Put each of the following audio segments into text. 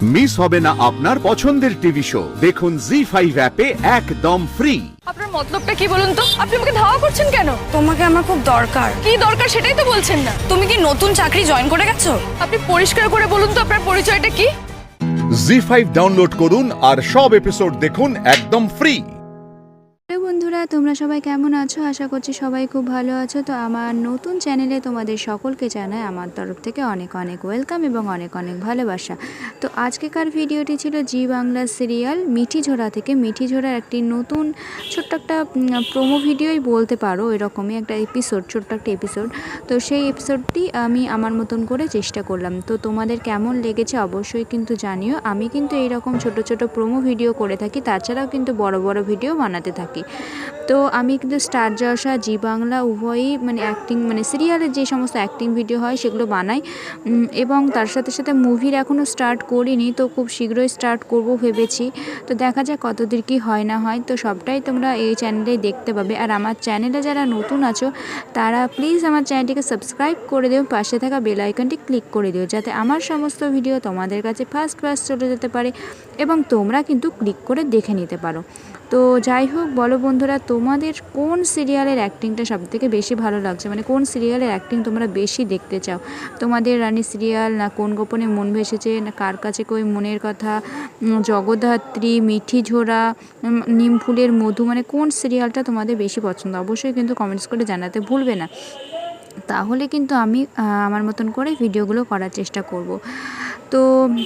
Miss হবে না আপনার পছন্দের টিভি শো দেখুন জি5 অ্যাপে একদম ফ্রি। আপনার মতলবটা কি বলুন তো? আপনি আমাকে ধাওয়া করছেন কেন? তোমাকে আমার খুব দরকার। কি দরকার সেটাই তো বলছেন না। তুমি কি নতুন চাকরি জয়েন করে গেছো? আপনি পরিষ্কার করে বলুন তো আপনার পরিচয়টা কি? জি5 ডাউনলোড করুন আর সব এপিসোড দেখুন একদম ফ্রি। হ্যালো বন্ধুরা, তোমরা সবাই কেমন আছো? আশা করছি সবাই খুব ভালো আছো। তো আমার নতুন চ্যানেলে তোমাদের সকলকে জানাই আমার তরফ থেকে অনেক অনেক ওয়েলকাম এবং অনেক অনেক ভালোবাসা। তো আজকেকার ভিডিওটি ছিল জি বাংলা সিরিয়াল মিঠিঝোড়া থেকে। মিঠিঝোড়ার একটি নতুন ছোট্ট একটা প্রোমো ভিডিওই বলতে পারো, এরকমই একটা এপিসোড, ছোট্ট একটা এপিসোড। তো সেই এপিসোডটি আমি আমার মতন করে চেষ্টা করলাম। তো তোমাদের কেমন লেগেছে অবশ্যই কিন্তু জানিও। আমি কিন্তু এইরকম ছোট ছোট প্রোমো ভিডিও করে থাকি, তাছাড়াও কিন্তু বড় বড় ভিডিও বানাতে থাকি। তো আমি কিন্তু স্টার জলসা, জি বাংলা উভয়ই মানে অ্যাক্টিং মানে সিরিয়ালের যে সমস্ত অ্যাক্টিং ভিডিও হয় সেগুলো বানাই, এবং তার সাথে সাথে মুভির এখনও স্টার্ট করিনি, তো খুব শীঘ্রই স্টার্ট করব ভেবেছি। তো দেখা যাক কতদূর কী হয় না হয়। তো সবটাই তোমরা এই চ্যানেলেই দেখতে পাবে। আর আমার চ্যানেলে যারা নতুন আছো তারা প্লিজ আমার চ্যানেলটিকে সাবস্ক্রাইব করে দিও, পাশে থাকা বেল আইকনটি ক্লিক করে দিও, যাতে আমার সমস্ত ভিডিও তোমাদের কাছে ফার্স্ট চলে যেতে পারে এবং তোমরা কিন্তু ক্লিক করে দেখে নিতে পারো। তো যাই হোক, বলো বন্ধুরা, তোমাদের কোন সিরিয়ালের অ্যাক্টিংটা সবথেকে বেশি ভালো লাগছে, মানে কোন সিরিয়ালের অ্যাক্টিং তোমরা বেশি দেখতে চাও? তোমাদের রানী সিরিয়াল, না কোন গোপনে মন ভেসেছে, না কার কাছে কই মনের কথা, জগদ্ধাত্রী, মিঠিঝোড়া, নিমফুলের মধু, মানে কোন সিরিয়ালটা তোমাদের বেশি পছন্দ? অবশ্যই কিন্তু কমেন্টস করে জানাতে ভুলবে না, তাহলে কিন্তু আমি আমার মতন করে ভিডিওগুলো করার চেষ্টা করব। তো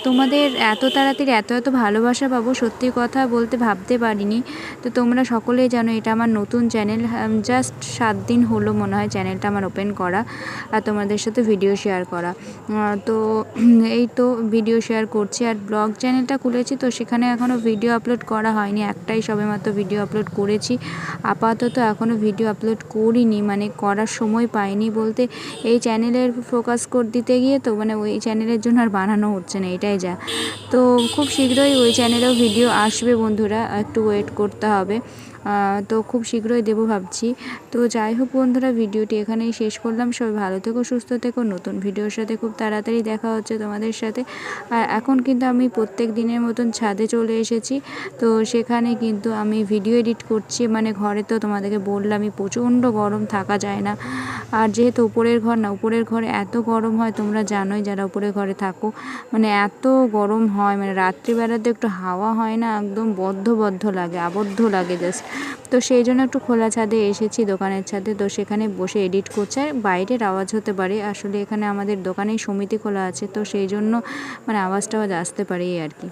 তোমাদের এত তাড়াতাড়ি এত ভালোবাসা পাবো সত্যি কথা বলতে ভাবতে পারিনি। তো তোমরা সকলেই জানো এটা আমার নতুন চ্যানেল, জাস্ট 7 দিন হলো মনে হয় চ্যানেলটা আমার ওপেন করা আর তোমাদের সাথে ভিডিও শেয়ার করা। তো এই তো ভিডিও শেয়ার করছি, আর ব্লগ চ্যানেলটা খুলেছি, তো সেখানে এখনও ভিডিও আপলোড করা হয়নি, একটাই সবেমাত্র ভিডিও আপলোড করেছি। আপাতত এখনও ভিডিও আপলোড করিনি, মানে করার সময় পাইনি বলতে এই চ্যানেলের ফোকাস দিতে গিয়ে তো মানে ওই চ্যানেলের জন্য আর বানানো হচ্ছে না, এটাই যা। তো খুব শীঘ্রই ওই চ্যানেলেও ভিডিও আসবে বন্ধুরা, একটু ওয়েট করতে হবে। তো খুব শীঘ্রই দেবো ভাবছি। তো যাই হোক বন্ধুরা, ভিডিওটি এখানেই শেষ করলাম। সবাই ভালো থেকো, সুস্থ থেকো। নতুন ভিডিওর সাথে খুব তাড়াতাড়ি দেখা হচ্ছে তোমাদের সাথে। আর এখন কিন্তু আমি প্রত্যেক দিনের মতন ছাদে চলে এসেছি, তো সেখানে কিন্তু আমি ভিডিও এডিট করছি। মানে ঘরে তো তোমাদেরকে বললামই প্রচণ্ড গরম, থাকা যায় না। আর যেহেতু উপরের ঘর না, উপরের ঘরে এত গরম হয়, তোমরা জানোই যারা উপরের ঘরে থাকো, মানে এত গরম হয়, মানে রাত্রিবেলাতে একটু হাওয়া হয় না, একদম বদ্ধ লাগে, আবদ্ধ লাগে জাস্ট। তো সেই জন্য একটু খোলা ছাদে এসেছি, দোকানের ছাদে। তো সেখানে বসে এডিট করছে, আর বাইরের আওয়াজ হতে পারে, আসলে এখানে আমাদের দোকানেই সমিতি খোলা আছে, তো সেই জন্য মানে আওয়াজ টাওয়াজ আসতে পারে এই আর কি।